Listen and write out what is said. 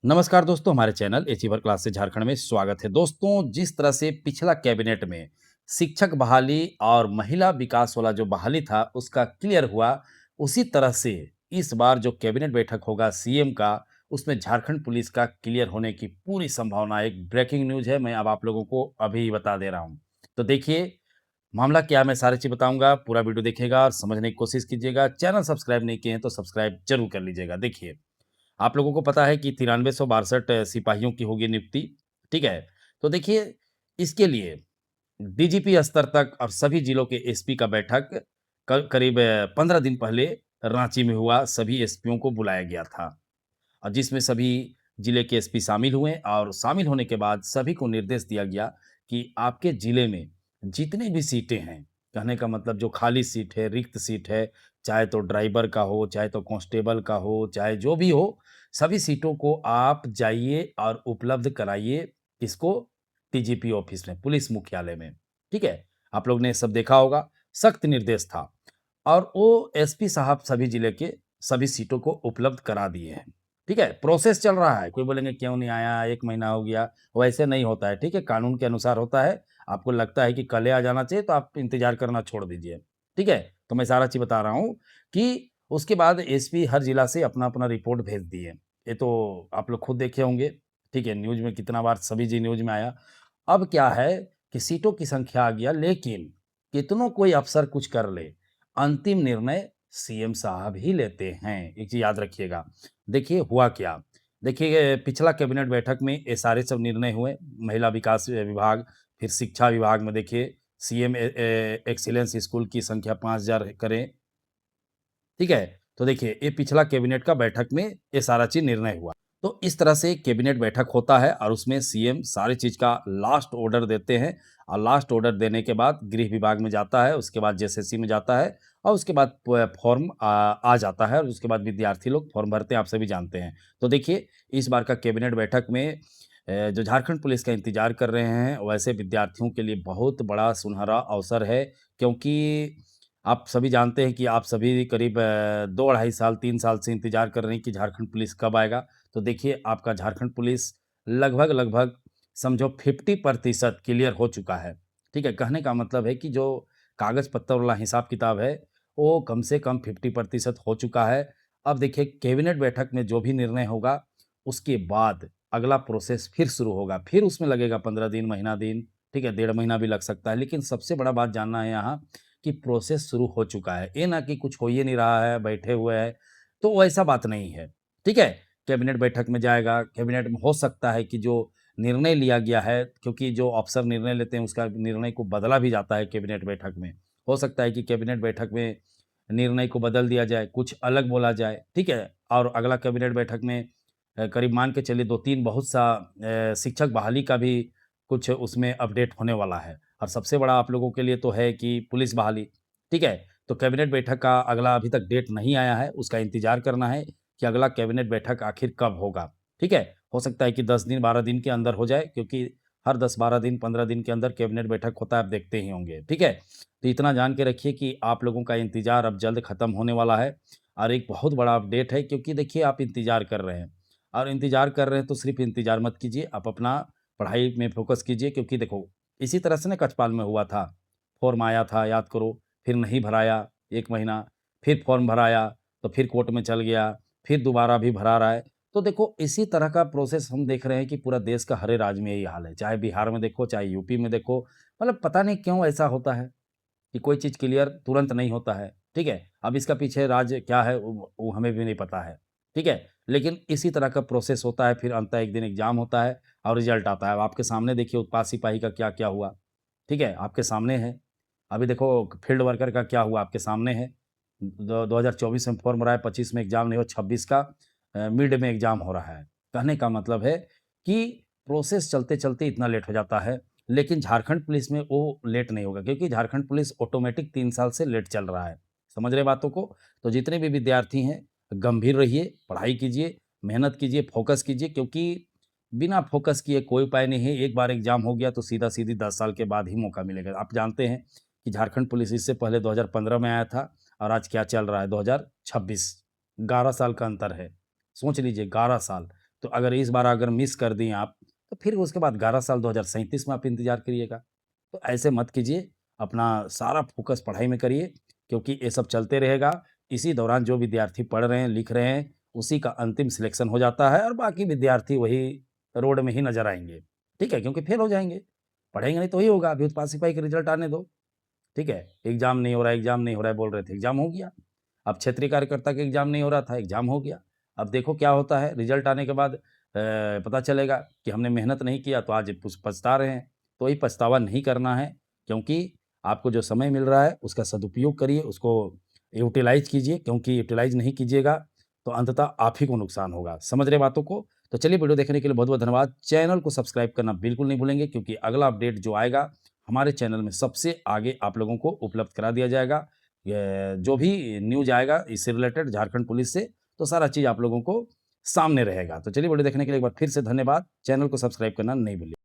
नमस्कार दोस्तों, हमारे चैनल एचीवर क्लास से झारखंड में स्वागत है। दोस्तों, जिस तरह से पिछला कैबिनेट में शिक्षक बहाली और महिला विकास वाला जो बहाली था उसका क्लियर हुआ, उसी तरह से इस बार जो कैबिनेट बैठक होगा सीएम का, उसमें झारखंड पुलिस का क्लियर होने की पूरी संभावना। एक ब्रेकिंग न्यूज़ है, मैं अब आप लोगों को अभी बता दे रहा हूँ। तो देखिए, मामला क्या है, मैं सारी चीज़ बताऊँगा, पूरा वीडियो देखिएगा और समझने की कोशिश कीजिएगा। चैनल सब्सक्राइब नहीं किए हैं तो सब्सक्राइब ज़रूर कर लीजिएगा। देखिए, आप लोगों को पता है कि 9362 सिपाहियों की होगी नियुक्ति, ठीक है? तो देखिए, इसके लिए डीजीपी स्तर तक और सभी जिलों के एसपी का बैठक करीब 15 दिन पहले रांची में हुआ, सभी एसपियों को बुलाया गया था और जिसमें सभी जिले के एसपी शामिल हुए और शामिल होने के बाद सभी को निर्देश दिया गया कि आपके जिले में जितनी भी सीटें हैं, कहने का मतलब जो खाली सीट है, रिक्त सीट है, चाहे तो ड्राइवर का हो, चाहे तो कांस्टेबल का हो, चाहे जो भी हो, सभी सीटों को आप जाइए और उपलब्ध कराइए। किसको? टीजीपी ऑफिस में, पुलिस मुख्यालय में, ठीक है? आप लोग ने सब देखा होगा, सख्त निर्देश था और वो एसपी साहब सभी जिले के सभी सीटों को उपलब्ध करा दिए हैं, ठीक है? प्रोसेस चल रहा है, कोई बोलेंगे क्यों नहीं आया, 1 महीना हो गया, वैसे नहीं होता है, ठीक है? कानून के अनुसार होता है, आपको लगता है कि कल ही आ जाना चाहिए तो आप इंतज़ार करना छोड़ दीजिए, ठीक है? तो मैं सारा चीज़ बता रहा हूँ कि उसके बाद एसपी हर जिला से अपना-अपना रिपोर्ट भेज दिए। ये तो आप लोग खुद देखे होंगे, ठीक है? न्यूज़ में कितना बार सभी जी न्यूज़ में आया। अब क्या है कि सीटों की संख्या आ गया, लेकिन कितनों कोई अफ़सर कुछ कर ले, अंतिम निर्णय सीएम साहब ही लेते हैं। एक चीज़ याद रखिएगा। देखिए हुआ क्या? देखिए पिछला कैबिनेट बैठक में ये सारे सब निर्णय हुए, महिला विकास विभाग, फिर शिक्षा विभाग में देखिए सीएम एक्सीलेंस स्कूल की संख्या 5000 करें, ठीक है? तो देखिए, ये पिछला कैबिनेट का बैठक में ये सारा चीज़ निर्णय हुआ। तो इस तरह से कैबिनेट बैठक होता है और उसमें सीएम सारी चीज़ का लास्ट ऑर्डर देते हैं और लास्ट ऑर्डर देने के बाद गृह विभाग में जाता है, उसके बाद जेसीसी में जाता है और उसके बाद फॉर्म आ जाता है और उसके बाद विद्यार्थी लोग फॉर्म भरते हैं, आप सभी जानते हैं। तो देखिए, इस बार का कैबिनेट बैठक में जो झारखंड पुलिस का इंतज़ार कर रहे हैं, वैसे विद्यार्थियों के लिए बहुत बड़ा सुनहरा अवसर है, क्योंकि आप सभी जानते हैं कि आप सभी करीब 2 ढाई साल, 3 साल से इंतज़ार कर रहे हैं कि झारखंड पुलिस कब आएगा। तो देखिए, आपका झारखंड पुलिस लगभग-लगभग समझो 50% क्लियर हो चुका है। ठीक है? कहने का मतलब है कि जो कागज़-पत्तर वाला हिसाब-किताब है, वो कम से कम 50% हो चुका है। अब देखिए, कैबिनेट बैठक में जो भी निर्णय होगा, उसके बाद अगला प्रोसेस फिर शुरू होगा। फिर उसमें लगेगा 15 दिन, महीना दिन, ठीक है? डेढ़ महीना भी लग सकता है। लेकिन सबसे बड़ा बात जानना है यहाँ कि प्रोसेस शुरू हो चुका है। ये ना कि कुछ हो ही नहीं रहा है, बैठे हुए हैं, तो वैसा बात नहीं है, ठीक है? कैबिनेट बैठक में जाएगा, कैबिनेट में हो सकता है कि जो निर्णय लिया गया है, क्योंकि जो अफ़सर निर्णय लेते हैं, उसका निर्णय को बदला भी जाता है कैबिनेट बैठक में। हो सकता है कि कैबिनेट बैठक में निर्णय को बदल दिया जाए, कुछ अलग बोला जाए, ठीक है? और अगला कैबिनेट बैठक में करीब मान के चलिए 2-3 बहुत सा शिक्षक बहाली का भी कुछ उसमें अपडेट होने वाला है। और सबसे बड़ा आप लोगों के लिए तो है कि पुलिस बहाली, ठीक है? तो कैबिनेट बैठक का अगला अभी तक डेट नहीं आया है, उसका इंतज़ार करना है कि अगला कैबिनेट बैठक आखिर कब होगा, ठीक है? हो सकता है कि 10 दिन, 12 दिन के अंदर हो जाए, क्योंकि हर 10-12 दिन, 15 दिन के अंदर कैबिनेट बैठक होता है, आप देखते ही होंगे, ठीक है? तो इतना जान के रखिए कि आप लोगों का इंतज़ार अब जल्द खत्म होने वाला है और एक बहुत बड़ा अपडेट है, क्योंकि देखिए आप इंतज़ार कर रहे हैं और इंतज़ार कर रहे हैं तो सिर्फ़ इंतज़ार मत कीजिए, आप अपना पढ़ाई में फ़ोकस कीजिए, क्योंकि देखो इसी तरह से ना कछपाल में हुआ था। फ़ॉर्म आया था, याद करो, फिर नहीं भराया 1 महीना, फिर फ़ॉर्म भराया, तो फिर कोर्ट में चल गया, फिर दोबारा भी भरा रहा है। तो देखो इसी तरह का प्रोसेस हम देख रहे हैं कि पूरा देश का हर राज्य में यही हाल है। चाहे बिहार में देखो, चाहे यूपी में देखो, मतलब पता नहीं क्यों ऐसा होता है कि कोई चीज़ क्लियर तुरंत नहीं होता है, ठीक है? अब इसका पीछे राज क्या है वो हमें भी नहीं पता है, ठीक है? लेकिन इसी तरह का प्रोसेस होता है, फिर अंततः एक दिन एग्ज़ाम होता है और रिज़ल्ट आता है। अब आपके सामने देखिए उत्पाद सिपाही का क्या-क्या हुआ, ठीक है? आपके सामने है। अभी देखो फील्ड वर्कर का क्या हुआ, आपके सामने है। दो 2024 में फॉर्म भरा है, 25 में एग्ज़ाम नहीं हुआ, 26 का मिड में एग्ज़ाम हो रहा है। कहने का मतलब है कि प्रोसेस चलते-चलते इतना लेट हो जाता है, लेकिन झारखंड पुलिस में वो लेट नहीं होगा, क्योंकि झारखंड पुलिस ऑटोमेटिक 3 साल से लेट चल रहा है। समझ रहे बातों को? तो जितने भी विद्यार्थी हैं, गंभीर रहिए, पढ़ाई कीजिए, मेहनत कीजिए, फ़ोकस कीजिए, क्योंकि बिना फ़ोकस किए कोई उपाय नहीं है। एक बार एग्ज़ाम हो गया तो सीधा-सीधी 10 साल के बाद ही मौका मिलेगा। आप जानते हैं कि झारखंड पुलिस इससे पहले 2015 में आया था और आज क्या चल रहा है 2026, 11 साल का अंतर है। सोच लीजिए 11 साल। तो अगर इस बार अगर मिस कर दी आप, तो फिर उसके बाद 11 साल 2037 में आप इंतज़ार करिएगा। तो ऐसे मत कीजिए, अपना सारा फ़ोकस पढ़ाई में करिए, क्योंकि ये सब चलते रहेगा। इसी दौरान जो विद्यार्थी पढ़ रहे हैं, लिख रहे हैं, उसी का अंतिम सिलेक्शन हो जाता है और बाकी विद्यार्थी वही रोड में ही नज़र आएँगे। ठीक है? क्योंकि फेल हो जाएँगे। पढ़ेंगे नहीं तो वही होगा, अभी तो पास-सिपाही का रिज़ल्ट आने दो। ठीक है? एग्ज़ाम नहीं हो रहा है, एग्ज़ाम नहीं हो रहा है बोल रहे थे, एग्ज़ाम हो गया। अब क्षेत्रीय कार्यकर्ता का एग्ज़ाम नहीं हो रहा था, एग्ज़ाम हो गया। अब देखो क्या होता है, रिज़ल्ट आने के बाद पता चलेगा कि हमने मेहनत नहीं किया तो आज पछता रहे हैं। तो वही पछतावा नहीं करना है, क्योंकि आपको जो समय मिल रहा है उसका सदुपयोग करिए, उसको यूटिलाइज़ कीजिए, क्योंकि यूटिलाइज़ नहीं कीजिएगा तो अंततः आप ही को नुकसान होगा। समझ रहे बातों को? तो चलिए, वीडियो देखने के लिए बहुत-बहुत धन्यवाद। चैनल को सब्सक्राइब करना बिल्कुल नहीं भूलेंगे, क्योंकि अगला अपडेट जो आएगा हमारे चैनल में सबसे आगे आप लोगों को उपलब्ध करा दिया जाएगा। जो भी न्यूज़ आएगा इससे रिलेटेड झारखंड पुलिस से, तो सारा चीज़ आप लोगों को सामने रहेगा। तो चलिए, वीडियो देखने के लिए एक बार फिर से धन्यवाद। चैनल को सब्सक्राइब करना नहीं भूलिए।